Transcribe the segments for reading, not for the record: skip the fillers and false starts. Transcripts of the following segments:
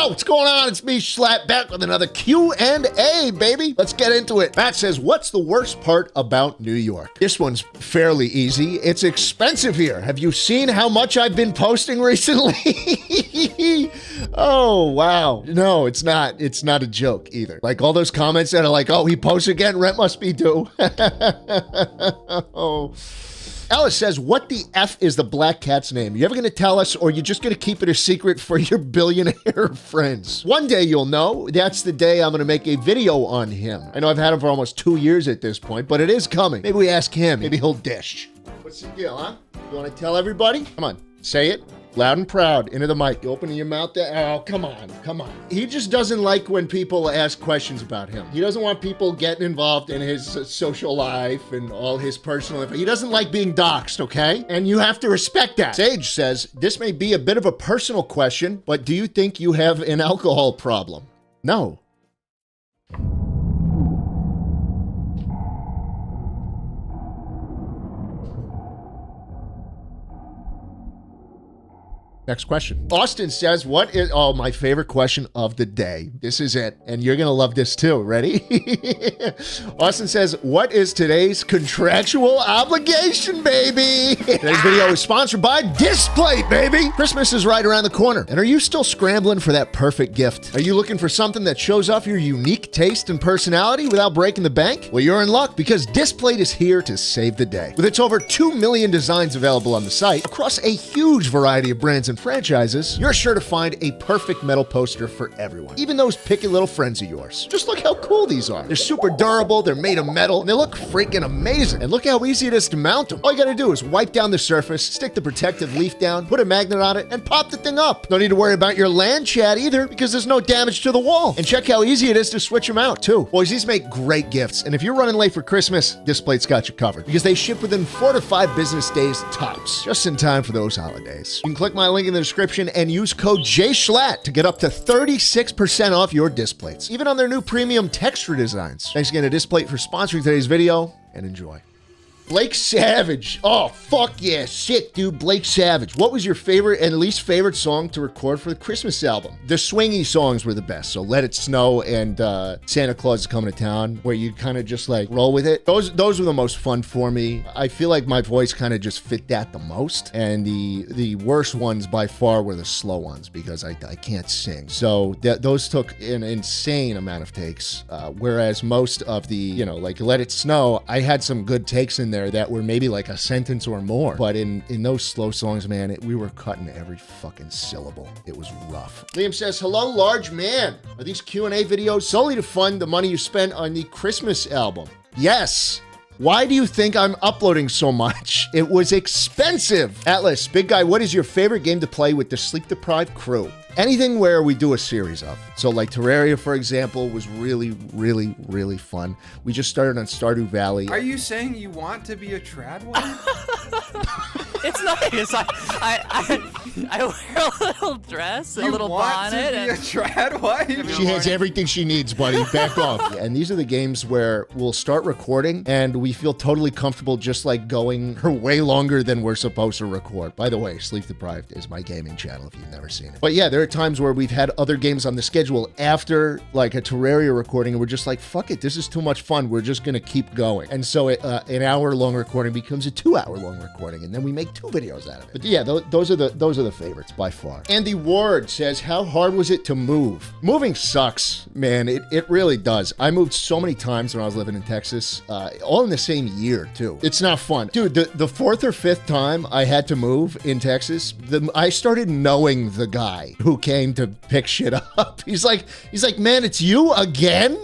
what's going on? It's me, Schlatt, back with another Q&A, baby. Let's get into it. Matt says, what's the worst part about New York? This one's fairly easy. It's expensive here. Have you seen how much I've been posting recently? Oh, wow. No, it's not. It's not a joke either. Like all those comments that are like, oh, he posts again, rent must be due. Oh. Alice says, what the F is the black cat's name? You ever going to tell us, or you just going to keep it a secret for your billionaire friends? One day you'll know. That's the day I'm going to make a video on him. I know I've had him for almost 2 years at this point, but it is coming. Maybe we ask him. Maybe he'll dish. What's the deal, huh? You want to tell everybody? Come on, say it. Loud and proud, into the mic. You opening your mouth there? Oh, come on, come on. He just doesn't like when people ask questions about him. He doesn't want people getting involved in his social life and all his personal info. He doesn't like being doxxed, okay? And you have to respect that. Sage says, this may be a bit of a personal question, but do you think you have an alcohol problem? No. Next question. Austin says, what is, oh, my favorite question of the day. This is it. And you're going to love this too. Ready? Austin says, what is today's contractual obligation, baby? Today's video is sponsored by Displate, baby. Christmas is right around the corner. And are you still scrambling for that perfect gift? Are you looking for something that shows off your unique taste and personality without breaking the bank? Well, you're in luck because Displate is here to save the day. With its over 2 million designs available on the site, across a huge variety of brands and franchises, you're sure to find a perfect metal poster for everyone, even those picky little friends of yours. Just look how cool these are. They're super durable, they're made of metal, and they look freaking amazing. And look how easy it is to mount them. All you gotta do is wipe down the surface, stick the protective leaf down, put a magnet on it, and pop the thing up. No need to worry about your LAN chat either, because there's no damage to the wall. And check how easy it is to switch them out too. Boys, these make great gifts, and if you're running late for Christmas, Displate's got you covered, because they ship within 4 to 5 business days tops, just in time for those holidays. You can click my link in the description and use code jschlatt to get up to 36% off your Displates, even on their new premium texture designs. Thanks again to Displate for sponsoring today's video, and enjoy. Blake Savage. Oh, fuck yeah. Shit, dude. Blake Savage. What was your favorite and least favorite song to record for the Christmas album? The swingy songs were the best. So Let It Snow and Santa Claus Is Coming to Town, where you kind of just like roll with it. Those were the most fun for me. I feel like my voice kind of just fit that the most. And the worst ones by far were the slow ones because I can't sing. So those took an insane amount of takes. Whereas most of the, you know, like Let It Snow, I had some good takes in there that were maybe like a sentence or more, but in those slow songs, man, we were cutting every fucking syllable. It was rough. Liam says, hello, large man. Are these Q&A videos solely to fund the money you spent on the Christmas album? Yes. Why do you think I'm uploading so much? It was expensive. Atlas, big guy, what is your favorite game to play with the sleep-deprived crew? Anything where we do a series of. So like Terraria, for example, was really, really, really fun. We just started on Stardew Valley. Are you saying you want to be a trad wife? It's nice. I wear a little dress, a little bonnet. You want to be a trad wife? She has everything she needs, buddy. Back off. And these are the games where we'll start recording and we feel totally comfortable just like going for way longer than we're supposed to record. By the way, Sleep Deprived is my gaming channel if you've never seen it. But yeah, there are times where we've had other games on the schedule after like a Terraria recording and we're just like, fuck it, this is too much fun. We're just gonna keep going. And so an hour-long recording becomes a 2-hour-long recording, and then we make 2 videos out of it. But yeah, those are the favorites by far. Andy Ward says, how hard was it to move? Moving sucks, man. It really does. I moved so many times when I was living in Texas, all in the same year too. It's not fun. Dude, the 4th or 5th time I had to move in Texas, I started knowing the guy who came to pick shit up. He's like, man, it's you again?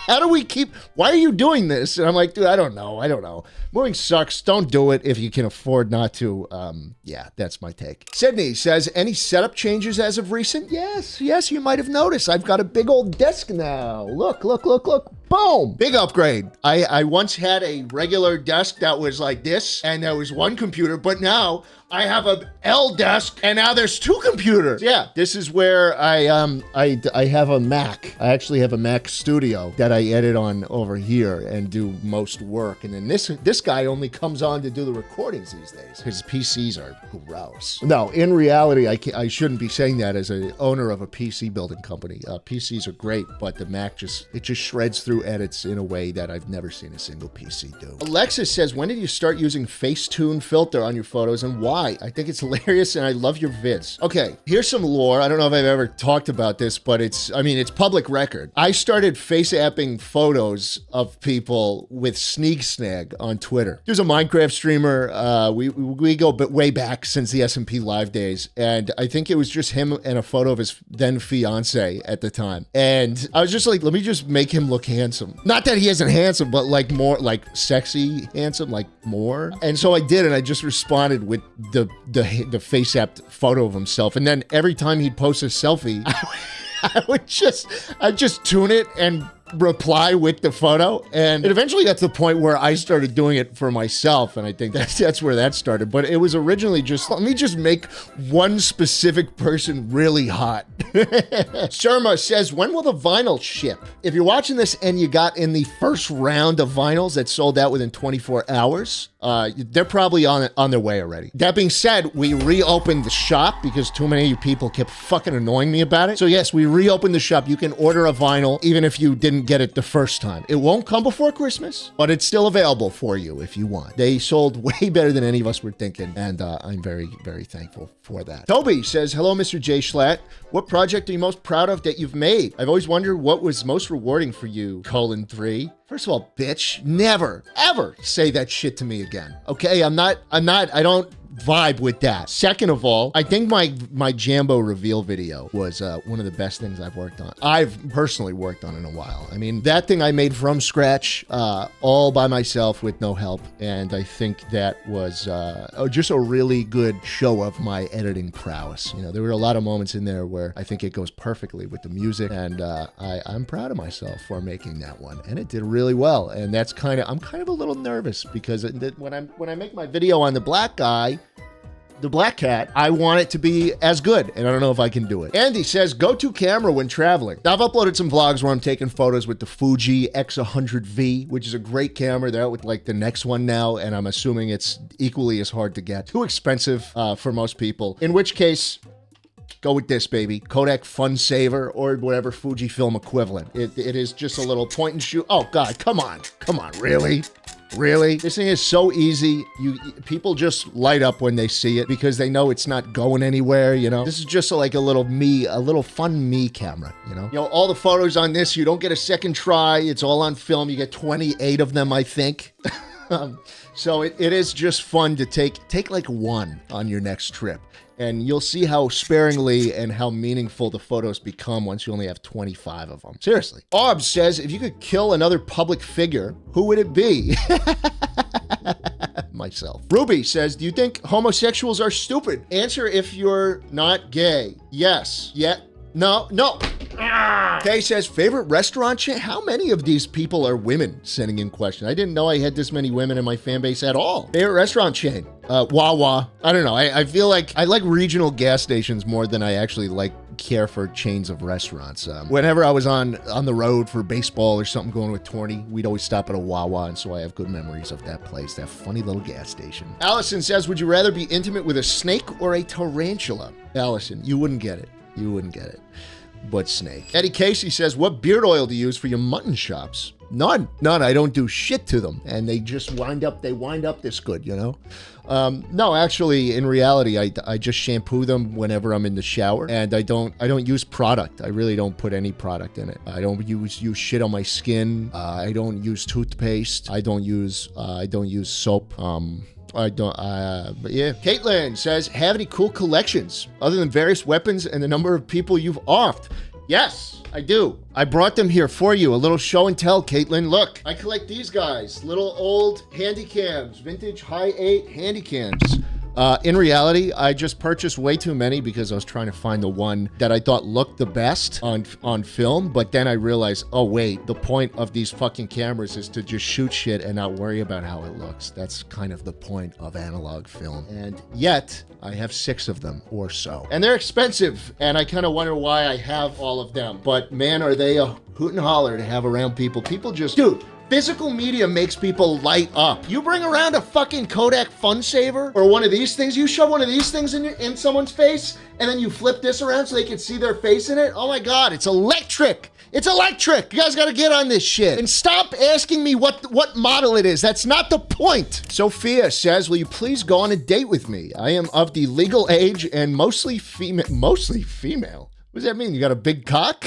How do we keep, why are you doing this? And I'm like, dude, I don't know. Moving sucks. Don't do it if you can afford not to. Yeah, that's my take. Sydney says, any setup changes as of recent? Yes, you might have noticed. I've got a big old desk now. Look. Boom. Big upgrade. I once had a regular desk that was like this, and there was one computer, but now I have a L desk, and now there's 2 computers. Yeah, this is where I have a Mac. I actually have a Mac Studio that I edit on over here and do most work. And then this guy only comes on to do the recordings these days. His PCs are gross. No, in reality, I shouldn't be saying that as an owner of a PC building company. PCs are great, but the Mac just shreds through edits in a way that I've never seen a single PC do. Alexis says, when did you start using Facetune filter on your photos and why? I think it's hilarious and I love your vids. Okay, here's some lore. I don't know if I've ever talked about this, but it's public record. I started face-apping photos of people with Sneak Snag on Twitter. There's a Minecraft streamer. We go way back since the SMP Live days, and I think it was just him and a photo of his then fiance at the time. And I was just like, let me just make him look handsome. Not that he isn't handsome, but like more like sexy handsome, like more. And so I did, and I just responded with the face-apped photo of himself, and then every time he'd post a selfie, I'd just tune it and reply with the photo, and it eventually got to the point where I started doing it for myself, and I think that's where that started. But it was originally just, let me just make one specific person really hot. Surma says, when will the vinyl ship? If you're watching this and you got in the first round of vinyls that sold out within 24 hours, they're probably on their way already. That being said, we reopened the shop because too many of you people kept fucking annoying me about it. So yes, we reopened the shop. You can order a vinyl even if you didn't get it the first time. It won't come before Christmas, but it's still available for you if you want. They sold way better than any of us were thinking, and I'm very, very thankful for that. Toby says, hello, Mr. jschlatt. What project are you most proud of that you've made? I've always wondered what was most rewarding for you, :3. First of all, bitch, never, ever say that shit to me again. Okay, I don't vibe with that. Second of all, I think my Jambo reveal video was one of the best things I've worked on. I've personally worked on in a while. I mean, that thing I made from scratch, all by myself with no help, and I think that was just a really good show of my editing prowess. You know, there were a lot of moments in there where I think it goes perfectly with the music, and I'm proud of myself for making that one, and it did really well. And that's I'm kind of a little nervous because when I make my video on the black guy, the black cat, I want it to be as good, and I don't know if I can do it. Andy says, go-to camera when traveling. Now, I've uploaded some vlogs where I'm taking photos with the Fuji X100V, which is a great camera. They're out with like the next one now, and I'm assuming it's equally as hard to get. Too expensive for most people, in which case, go with this, baby. Kodak Fun Saver or whatever Fujifilm equivalent. It is just a little point and shoot. Oh, God, come on, really? Really? This thing is so easy. People just light up when they see it because they know it's not going anywhere, you know? This is just like a little fun me camera, you know? You know, all the photos on this, you don't get a second try. It's all on film. You get 28 of them, I think. So it is just fun to take like one on your next trip. And you'll see how sparingly and how meaningful the photos become once you only have 25 of them. Seriously. Orb says, if you could kill another public figure, who would it be? Myself. Ruby says, do you think homosexuals are stupid? Answer if you're not gay. Yes. No. Kay says, favorite restaurant chain? How many of these people are women sending in questions? I didn't know I had this many women in my fan base at all. Favorite restaurant chain? Wawa. I don't know. I feel like I like regional gas stations more than I actually care for chains of restaurants. Whenever I was on the road for baseball or something going with Torny, we'd always stop at a Wawa, and so I have good memories of that place, that funny little gas station. Allison says, would you rather be intimate with a snake or a tarantula? Allison, you wouldn't get it. But snake. Eddie Casey says, what beard oil do you use for your mutton chops? None. I don't do shit to them, and they just wind up this good, you know? No, actually, in reality, I just shampoo them whenever I'm in the shower, and I don't use product. I really don't put any product in it. I don't use shit on my skin. I don't use toothpaste. I don't use soap. Yeah. Caitlin says, have any cool collections other than various weapons and the number of people you've offed? Yes, I do. I brought them here for you. A little show and tell, Caitlin. Look, I collect these guys. Little old handy cams. Vintage high 8 handy cams. In reality, I just purchased way too many because I was trying to find the one that I thought looked the best on film, but then I realized, oh wait, the point of these fucking cameras is to just shoot shit and not worry about how it looks. That's kind of the point of analog film. And yet, I have 6 of them or so. And they're expensive, and I kind of wonder why I have all of them. But man, are they a hoot and holler to have around people. People just, dude, physical media makes people light up. You bring around a fucking Kodak Fun Saver or one of these things, you shove one of these things in someone's face, and then you flip this around so they can see their face in it. Oh my God, it's electric. It's electric. You guys got to get on this shit. And stop asking me what model it is. That's not the point. Sophia says, will you please go on a date with me? I am of the legal age and mostly female. Mostly female? What does that mean? You got a big cock?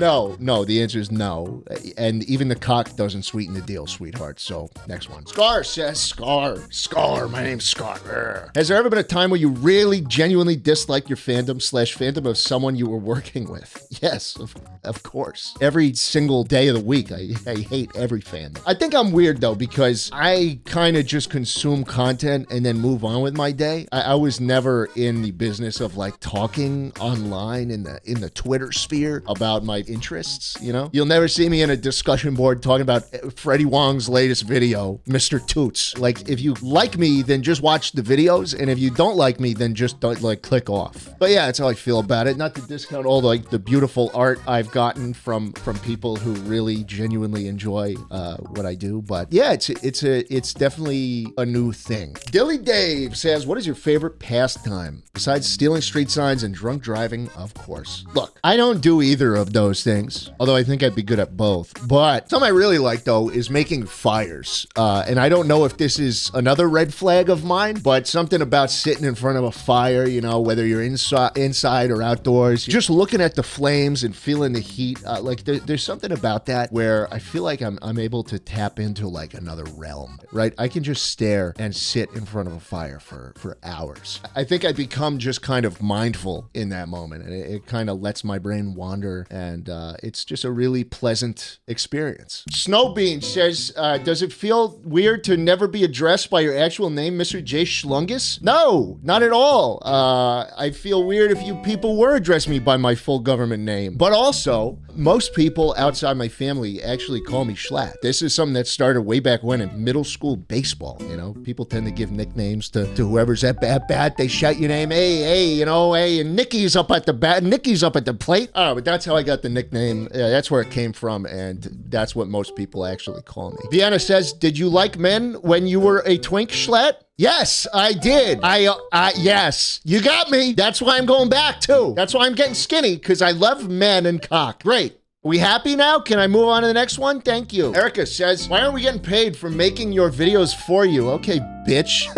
No, the answer is no. And even the cock doesn't sweeten the deal, sweetheart. So, next one. Scar says, Scar, my name's Scar. Urgh. Has there ever been a time where you really genuinely disliked your fandom of someone you were working with? Yes, of course. Every single day of the week, I hate every fandom. I think I'm weird though, because I kind of just consume content and then move on with my day. I was never in the business of like talking online in the Twitter sphere about my interests, you know? You'll never see me in a discussion board talking about Freddie Wong's latest video, Mr. Toots. Like, if you like me, then just watch the videos, and if you don't like me, then just don't, like, click off. But yeah, that's how I feel about it. Not to discount all the beautiful art I've gotten from people who really genuinely enjoy what I do. But yeah, it's definitely a new thing. Dilly Dave says, what is your favorite pastime? Besides stealing street signs and drunk driving, of course. Look, I don't do either of those things, although I think I'd be good at both. But something I really like though is making fires. And I don't know if this is another red flag of mine, but something about sitting in front of a fire, you know, whether you're inside or outdoors, just looking at the flames and feeling the heat. Like there's something about that where I feel like I'm able to tap into like another realm, right? I can just stare and sit in front of a fire for hours. I think I become just kind of mindful in that moment, and it kind of lets my brain wander, and it's just a really pleasant experience. Snowbean says, does it feel weird to never be addressed by your actual name, Mr. J. Schlungus? No, not at all. I feel weird if you people were addressing me by my full government name. But also, most people outside my family actually call me Schlatt. This is something that started way back when in middle school baseball, you know? People tend to give nicknames to whoever's at bat. They shout your name, hey, you know, hey, and Nicky's up at the bat, Nicky's up at the plate. Oh, but that's how I got the nickname. That's where it came from, and that's what most people actually call me. Vienna says, did you like men when you were a twink, Schlatt? Yes, I did. Yes, you got me. That's why I'm going back too. That's why I'm getting skinny, because I love men and cock. Great. We happy now? Can I move on to the next one? Thank you. Erica says, why aren't we getting paid for making your videos for you? Okay, bitch.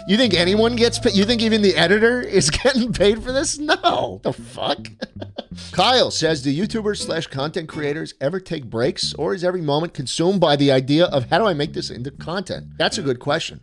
You think anyone gets paid? You think even the editor is getting paid for this? No. The fuck? Kyle says, do YouTubers / content creators ever take breaks, or is every moment consumed by the idea of how do I make this into content? That's a good question.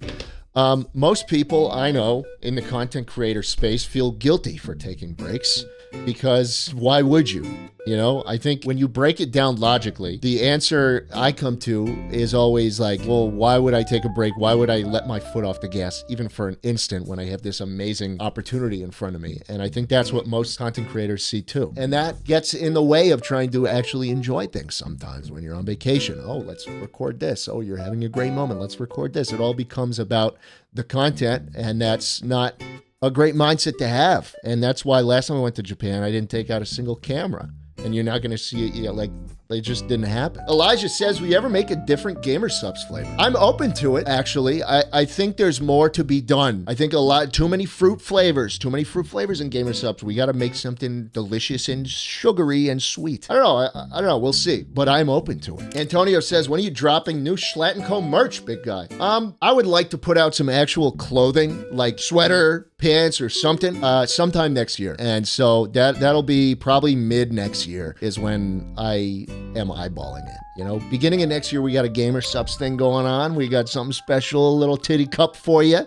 Most people I know in the content creator space feel guilty for taking breaks, because why would you? You know, I think when you break it down logically, the answer I come to is always like, well, why would I take a break? Why would I let my foot off the gas even for an instant when I have this amazing opportunity in front of me? And I think that's what most content creators see too. And that gets in the way of trying to actually enjoy things sometimes when you're on vacation. Oh, let's record this. Oh, you're having a great moment. Let's record this. It all becomes about the content, and that's not a great mindset to have. And that's why last time I went to Japan, I didn't take out a single camera. And you're not going to see it, you know, like, it just didn't happen. Elijah says, will you ever make a different Gamer Subs flavor? I'm open to it, actually. I think there's more to be done. I think too many fruit flavors in Gamer Subs. We got to make something delicious and sugary and sweet. I don't know. We'll see. But I'm open to it. Antonio says, when are you dropping new Schlatt & Co. merch, big guy? I would like to put out some actual clothing, like sweater, pants, or something, sometime next year. And so that'll be probably mid next year is when I am eyeballing it. You know, beginning of next year, we got a Gamer Subs thing going on. We got something special, a little titty cup for you.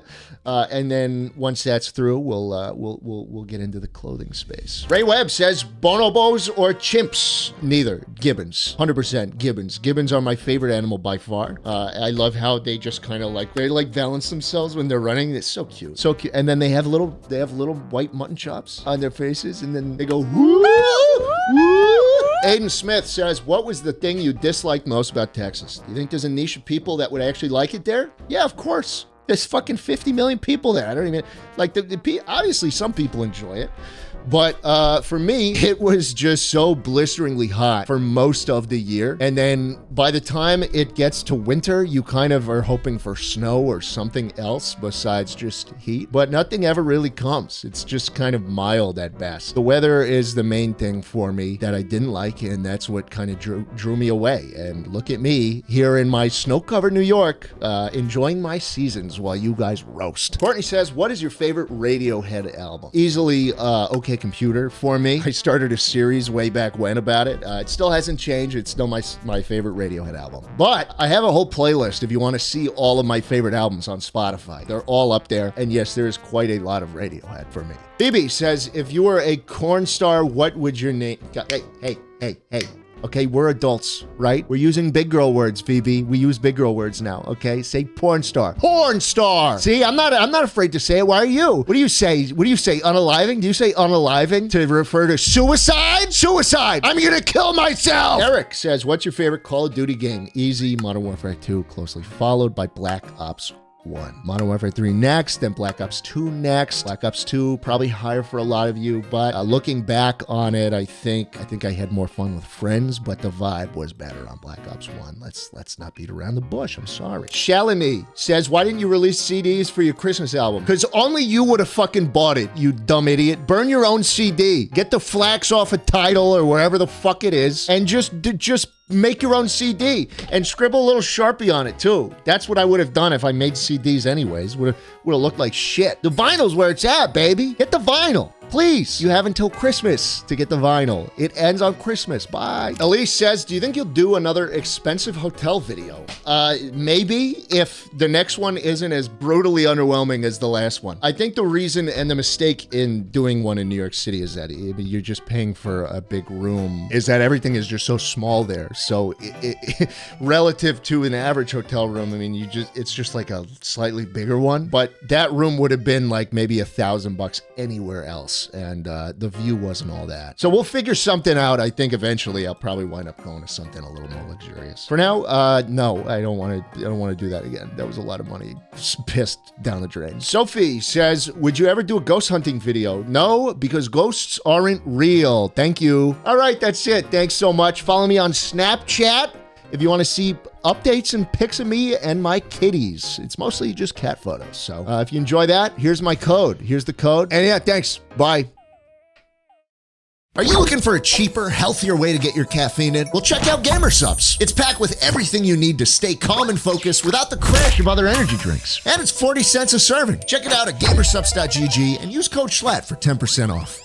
And then once that's through, we'll get into the clothing space. Ray Webb says bonobos or chimps? Neither. Gibbons. 100% gibbons. Gibbons are my favorite animal by far. I love how they just kind of like, they like balance themselves when they're running. It's so cute. So cute. And then they have little white mutton chops on their faces, and then they go woo, woo. Aiden Smith says, what was the thing you disliked most about Texas? Do you think there's a niche of people that would actually like it there? Yeah, of course. There's fucking 50 million people there. I don't even, like, obviously some people enjoy it. But for me, it was just so blisteringly hot for most of the year. And then by the time it gets to winter, you kind of are hoping for snow or something else besides just heat. But nothing ever really comes. It's just kind of mild at best. The weather is the main thing for me that I didn't like, and that's what kind of drew me away. And look at me here in my snow-covered New York, enjoying my seasons while you guys roast. Courtney says, what is your favorite Radiohead album? Easily, OK Computer for me. I started a series way back when about it. It still hasn't changed. It's still my favorite Radiohead album. But I have a whole playlist if you want to see all of my favorite albums on Spotify. They're all up there. And yes, there is quite a lot of Radiohead for me. Phoebe says, if you were a corn star, what would your name... Hey. Okay, we're adults, right? We're using big girl words, Phoebe. We use big girl words now, okay? Say porn star. Porn star! See, I'm not afraid to say it. Why are you? What do you say? Unaliving? Do you say unaliving to refer to suicide? Suicide! I'm gonna kill myself! Eric says, what's your favorite Call of Duty game? Easy, Modern Warfare 2, closely followed by Black Ops 1. Modern Warfare 3 next, then Black Ops 2 next. Black Ops 2 probably higher for a lot of you, but looking back on it, I think I had more fun with friends, but the vibe was better on Black Ops 1. Let's not beat around the bush. I'm sorry. Shalini says, why didn't you release CDs for your Christmas album? Because only you would have fucking bought it, you dumb idiot. Burn your own CD. Get the flax off a Tidal or wherever the fuck it is, and just make your own CD and scribble a little Sharpie on it too. That's what I would have done if I made CDs anyways. Would have looked like shit. The vinyl's where it's at, baby. Hit the vinyl. Please, you have until Christmas to get the vinyl. It ends on Christmas. Bye. Elise says, do you think you'll do another expensive hotel video? Maybe, if the next one isn't as brutally underwhelming as the last one. I think the reason and the mistake in doing one in New York City is that you're just paying for a big room, is that everything is just so small there. So relative to an average hotel room, I mean, it's just like a slightly bigger one, but that room would have been like maybe $1,000 anywhere else. And the view wasn't all that. So we'll figure something out. I think eventually I'll probably wind up going to something a little more luxurious. For now, no, I don't want to do that again. That was a lot of money pissed down the drain. Sophie says, would you ever do a ghost hunting video? No, because ghosts aren't real. Thank you. All right, that's it. Thanks so much. Follow me on Snapchat if you want to see updates and pics of me and my kitties. It's mostly just cat photos. So if you enjoy that, here's my code. Here's the code. And yeah, thanks. Bye. Are you looking for a cheaper, healthier way to get your caffeine in? Well, check out Gamer Subs. It's packed with everything you need to stay calm and focused without the crash of other energy drinks. And it's 40 cents a serving. Check it out at gamersubs.gg and use code SCHLATT for 10% off.